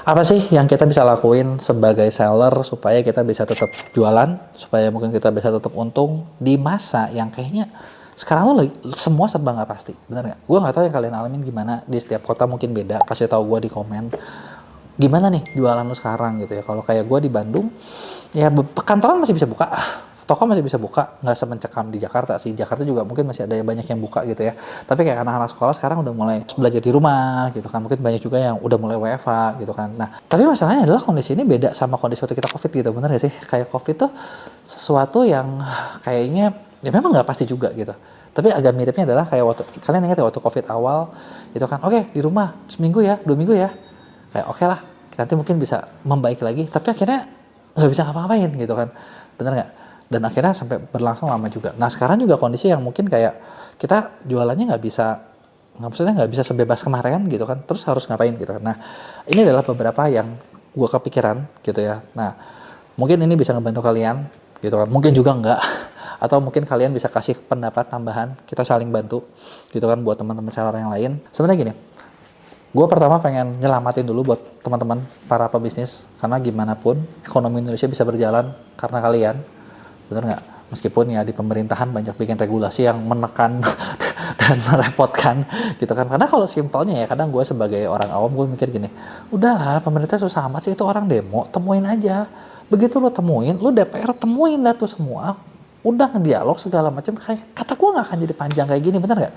Apa sih yang kita bisa lakuin sebagai seller supaya kita bisa tetap jualan, supaya mungkin kita bisa tetap untung di masa yang kayaknya sekarang lo lagi semua serba nggak pasti, bener nggak? Gue nggak tahu yang kalian alamin gimana, di setiap kota mungkin beda. Kasih tahu gue di komen gimana nih jualan lo sekarang gitu ya. Kalau kayak gue di Bandung, ya kantoran masih bisa buka, toko masih bisa buka, nggak semencekam di Jakarta sih. Jakarta juga mungkin masih ada yang banyak yang buka gitu ya. Tapi kayak anak-anak sekolah sekarang udah mulai belajar di rumah gitu kan. Mungkin banyak juga yang udah mulai WFH gitu kan. Nah, tapi masalahnya adalah kondisi ini beda sama kondisi waktu kita COVID gitu, bener gak sih? Kayak COVID tuh sesuatu yang kayaknya ya memang nggak pasti juga gitu. Tapi agak miripnya adalah kayak waktu, kalian ingat ya waktu COVID awal itu kan, oke, di rumah seminggu ya, 2 minggu ya. Kayak oke lah, nanti mungkin bisa membaik lagi. Tapi akhirnya nggak bisa ngapa-ngapain gitu kan. Bener nggak? Dan akhirnya sampai berlangsung lama juga. Nah sekarang juga kondisi yang mungkin kayak kita jualannya maksudnya nggak bisa sebebas kemarin gitu kan, terus harus ngapain gitu kan. Nah ini adalah beberapa yang gue kepikiran gitu ya. Nah mungkin ini bisa ngebantu kalian gitu kan, mungkin juga enggak, atau mungkin kalian bisa kasih pendapat tambahan, kita saling bantu gitu kan buat teman-teman seller yang lain. Sebenarnya gini, gue pertama pengen nyelamatin dulu buat teman-teman para pebisnis, karena gimana pun ekonomi Indonesia bisa berjalan karena kalian. Bener nggak? Meskipun ya di pemerintahan banyak bikin regulasi yang menekan dan merepotkan gitu kan. Karena kalau simpelnya ya, kadang gue sebagai orang awam gue mikir gini, udahlah pemerintah susah amat sih, itu orang demo, temuin aja. Begitu lo temuin, lo DPR temuin dah tuh semua, udah ngedialog segala macam, kayak kata gue nggak akan jadi panjang kayak gini, bener nggak?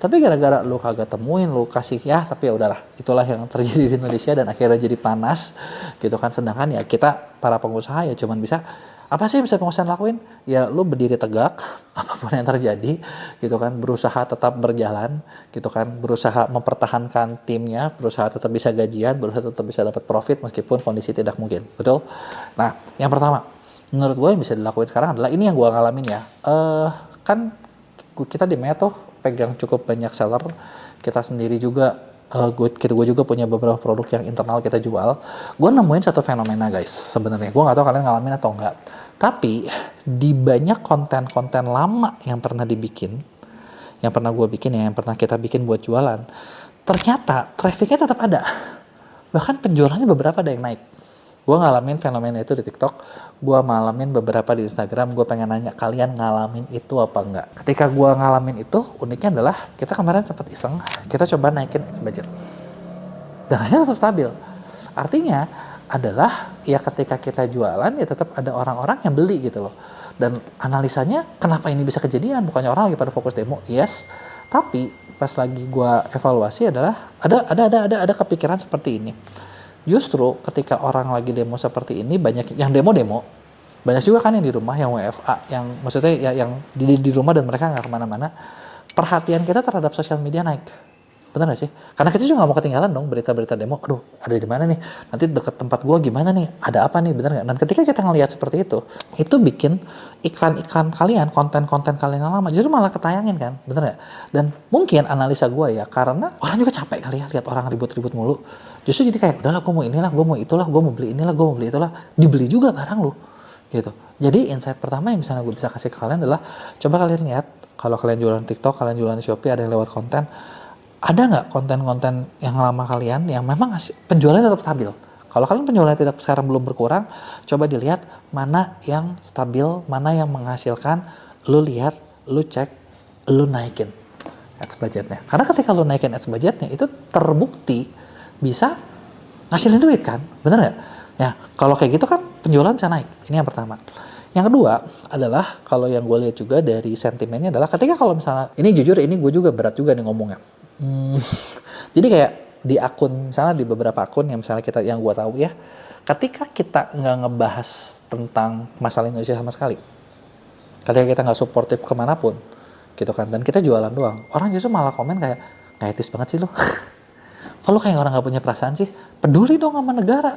Tapi gara-gara lu kagak temuin, lu kasih ya, tapi ya udahlah, itulah yang terjadi di Indonesia dan akhirnya jadi panas gitu kan. Sedangkan ya kita para pengusaha ya cuman bisa, apa sih bisa pengusaha lakuin? Ya lu berdiri tegak apapun yang terjadi gitu kan, berusaha tetap berjalan gitu kan, berusaha mempertahankan timnya, berusaha tetap bisa gajian, berusaha tetap bisa dapat profit meskipun kondisi tidak mungkin. Betul? Nah, yang pertama menurut gue yang bisa dilakuin sekarang adalah ini yang gue ngalamin ya. Kan kita di Mea tuh pegang cukup banyak seller, kita sendiri juga gue juga punya beberapa produk yang internal kita jual. Gue nemuin satu fenomena guys, sebenarnya gue nggak tahu kalian ngalamin atau enggak, tapi di banyak konten-konten lama yang pernah dibikin, yang pernah gue bikin ya, yang pernah kita bikin buat jualan, ternyata trafficnya tetap ada, bahkan penjualannya beberapa ada yang naik. Gue ngalamin fenomena itu di TikTok, gue ngalamin beberapa di Instagram. Gue pengen nanya kalian ngalamin itu apa enggak. Ketika gue ngalamin itu, uniknya adalah kita kemarin sempat iseng, kita coba naikin ads budget dan akhirnya tetap stabil. Artinya adalah ya ketika kita jualan ya tetap ada orang-orang yang beli gitu loh. Dan analisanya kenapa ini bisa kejadian, bukannya orang lagi pada fokus demo, yes, tapi pas lagi gue evaluasi adalah ada kepikiran seperti ini. Justru ketika orang lagi demo seperti ini, banyak yang demo, banyak juga kan yang di rumah, yang WFA, yang maksudnya ya yang di rumah dan mereka nggak kemana-mana. Perhatian kita terhadap sosial media naik, benar nggak sih? Karena kita juga nggak mau ketinggalan dong berita-berita demo. Aduh, ada di mana nih? Nanti deket tempat gua gimana nih? Ada apa nih? Benar nggak? Dan ketika kita ngelihat seperti itu bikin iklan-iklan kalian, konten-konten kalian yang lama justru malah ketayangin kan, bener nggak? Dan mungkin analisa gua ya, karena orang juga capek kali ya lihat orang ribut-ribut mulu. Justru jadi kayak udahlah, gue mau inilah, gue mau itulah, gue mau beli inilah, gue mau beli itulah, dibeli juga barang lu gitu. Jadi insight pertama yang misalnya gue bisa kasih ke kalian adalah, coba kalian lihat kalau kalian jualan TikTok, kalian jualan Shopee, ada yang lewat konten, ada nggak konten-konten yang lama kalian yang memang penjualannya tetap stabil. Kalau kalian penjualannya tidak sekarang belum berkurang, coba dilihat mana yang stabil, mana yang menghasilkan, lu lihat, lu cek, lu naikin ads budgetnya. Karena ketika lu naikin ads budgetnya, itu terbukti bisa ngasilin duit kan, bener nggak? Ya kalau kayak gitu kan penjualan bisa naik. Ini yang pertama. Yang kedua adalah kalau yang gue lihat juga dari sentimennya adalah ketika kalau misalnya, ini jujur ini gue juga berat juga nih ngomongnya. Jadi kayak di akun, misalnya di beberapa akun yang misalnya kita, yang gue tahu ya, ketika kita nggak ngebahas tentang masalah Indonesia sama sekali, ketika kita nggak suportif kemanapun gitu kan, dan kita jualan doang, orang justru malah komen kayak, nggak etis banget sih lo. Kalau kayak orang nggak punya perasaan sih, peduli dong sama negara.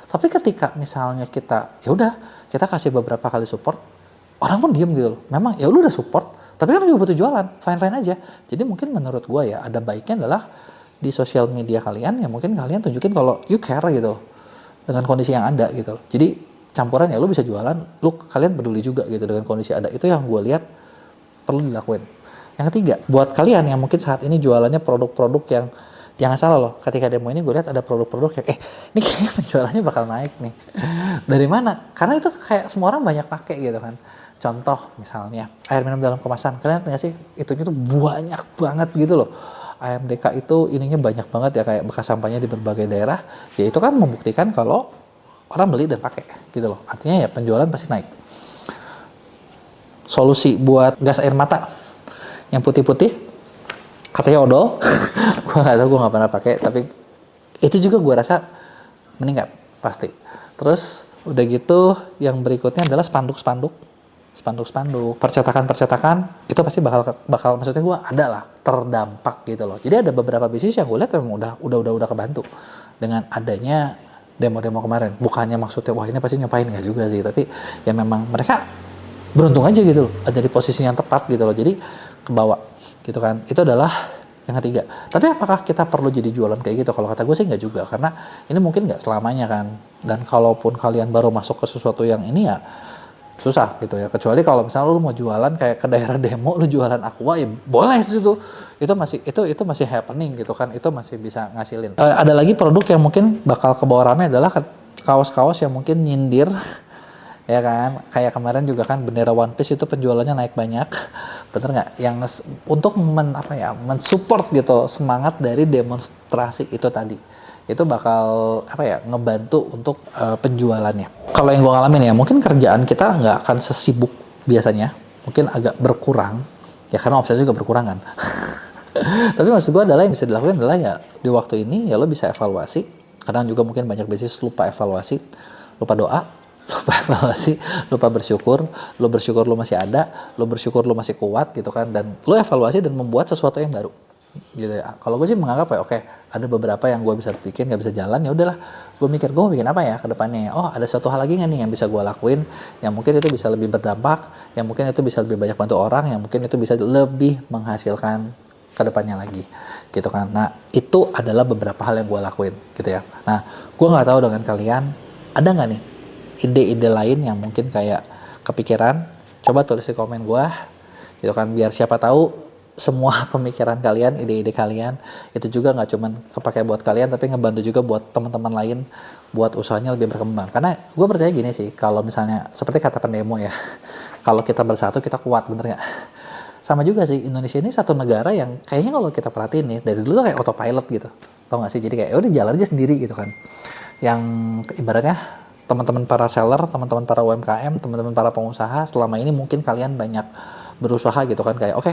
Tapi ketika misalnya kita, ya udah, kita kasih beberapa kali support, orang pun diem gitu loh. Memang ya lu udah support, tapi kan juga butuh jualan, fine aja. Jadi mungkin menurut gue ya, ada baiknya adalah di sosial media kalian ya mungkin kalian tunjukin kalau you care gitu loh, dengan kondisi yang ada gitu loh. Jadi campuran ya lu bisa jualan, kalian peduli juga gitu dengan kondisi ada. Itu yang gue lihat perlu dilakuin. Yang ketiga, buat kalian yang mungkin saat ini jualannya produk-produk yang Jangan salah loh, ketika demo ini gue lihat ada produk-produk yang, ini kayaknya penjualannya bakal naik nih. Dari mana? Karena itu kayak semua orang banyak pakai gitu kan. Contoh misalnya, air minum dalam kemasan. Kalian lihat nggak sih? Itunya tuh banyak banget gitu loh. AMDK itu ininya banyak banget ya, kayak bekas sampahnya di berbagai daerah. Ya itu kan membuktikan kalau orang beli dan pakai gitu loh. Artinya ya penjualan pasti naik. Solusi buat gas air mata yang putih-putih, katanya odol. Gue nggak tahu, gue nggak pernah pakai, tapi itu juga gue rasa meningkat pasti. Terus udah gitu yang berikutnya adalah spanduk-spanduk, percetakan itu pasti bakal maksudnya gue ada lah terdampak gitu loh. Jadi ada beberapa bisnis yang gue lihat memang udah kebantu dengan adanya demo-demo kemarin. Bukannya maksudnya wah ini pasti nyopain, nggak juga sih, tapi ya memang mereka beruntung aja gitu loh, ada di posisi yang tepat gitu loh, jadi kebawa gitu kan. Itu adalah yang ketiga. Tapi apakah kita perlu jadi jualan kayak gitu? Kalau kata gue sih nggak juga, karena ini mungkin nggak selamanya kan. Dan kalaupun kalian baru masuk ke sesuatu yang ini ya susah gitu ya. Kecuali kalau misalnya lu mau jualan kayak ke daerah demo, lu jualan aqua ya boleh situ. Itu masih happening gitu kan. Itu masih bisa ngasilin. Ada lagi produk yang mungkin bakal kebawa rame adalah kaos-kaos yang mungkin nyindir. Ya kan, kayak kemarin juga kan bendera One Piece itu penjualannya naik banyak, bener nggak? Yang untuk mensupport gitu semangat dari demonstrasi itu tadi, itu bakal ngebantu untuk penjualannya. Kalau yang gue ngalamin ya, mungkin kerjaan kita nggak akan sesibuk biasanya, mungkin agak berkurang, ya karena omset juga berkurang kan. Tapi maksud gue adalah yang bisa dilakukan adalah ya di waktu ini ya lo bisa evaluasi. Kadang juga mungkin banyak bisnis lupa evaluasi, lupa doa, lupa evaluasi, lupa bersyukur. Lo bersyukur lo masih ada, lo bersyukur lo masih kuat gitu kan, dan lo evaluasi dan membuat sesuatu yang baru gitu ya. Kalau gue sih menganggap ya oke, ada beberapa yang gue bisa bikin nggak bisa jalan, ya udahlah gue mikir gue mau bikin apa ya ke depannya. Oh ada satu hal lagi nggak nih yang bisa gue lakuin, yang mungkin itu bisa lebih berdampak, yang mungkin itu bisa lebih banyak bantu orang, yang mungkin itu bisa lebih menghasilkan ke depannya lagi gitu kan. Nah itu adalah beberapa hal yang gue lakuin gitu ya. Nah gue nggak tahu dengan kalian ada nggak nih ide-ide lain yang mungkin kayak kepikiran. Coba tulis di komen gue gitu kan, biar siapa tahu semua pemikiran kalian, ide-ide kalian itu juga nggak cuman kepake buat kalian, tapi ngebantu juga buat teman-teman lain buat usahanya lebih berkembang. Karena gue percaya gini sih, kalau misalnya seperti kata pendemo ya, kalau kita bersatu kita kuat, bener nggak? Sama juga sih, Indonesia ini satu negara yang kayaknya kalau kita perhatiin nih dari dulu tuh kayak autopilot gitu, tau nggak sih? Jadi kayak udah jalan aja sendiri gitu kan, yang ibaratnya teman-teman para seller, teman-teman para UMKM, teman-teman para pengusaha selama ini mungkin kalian banyak berusaha gitu kan, kayak oke,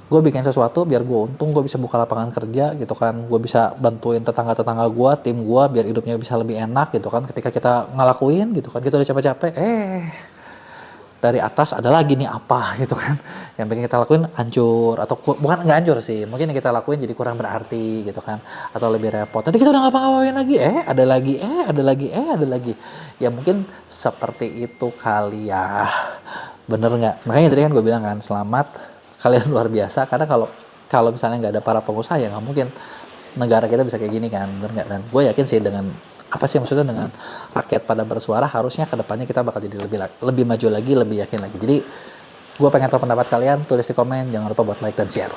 gue bikin sesuatu biar gue untung, gue bisa buka lapangan kerja gitu kan, gue bisa bantuin tetangga-tetangga gue, tim gue biar hidupnya bisa lebih enak gitu kan. Ketika kita ngelakuin gitu kan, kita udah capek-capek, dari atas ada lagi nih apa gitu kan yang pengen kita lakuin hancur, atau bukan nggak hancur sih, mungkin yang kita lakuin jadi kurang berarti gitu kan, atau lebih repot. Nanti kita udah ngapa-ngapain lagi, ada lagi ya, mungkin seperti itu kali ya, bener nggak? Makanya tadi kan gue bilang kan, selamat, kalian luar biasa, karena kalau misalnya nggak ada para pengusaha ya nggak mungkin negara kita bisa kayak gini kan, bener nggak? Dan gue yakin sih dengan dengan rakyat pada bersuara, harusnya kedepannya kita bakal jadi lebih maju lagi, lebih yakin lagi. Jadi gue pengen tahu pendapat kalian, tulis di komen, jangan lupa buat like dan share.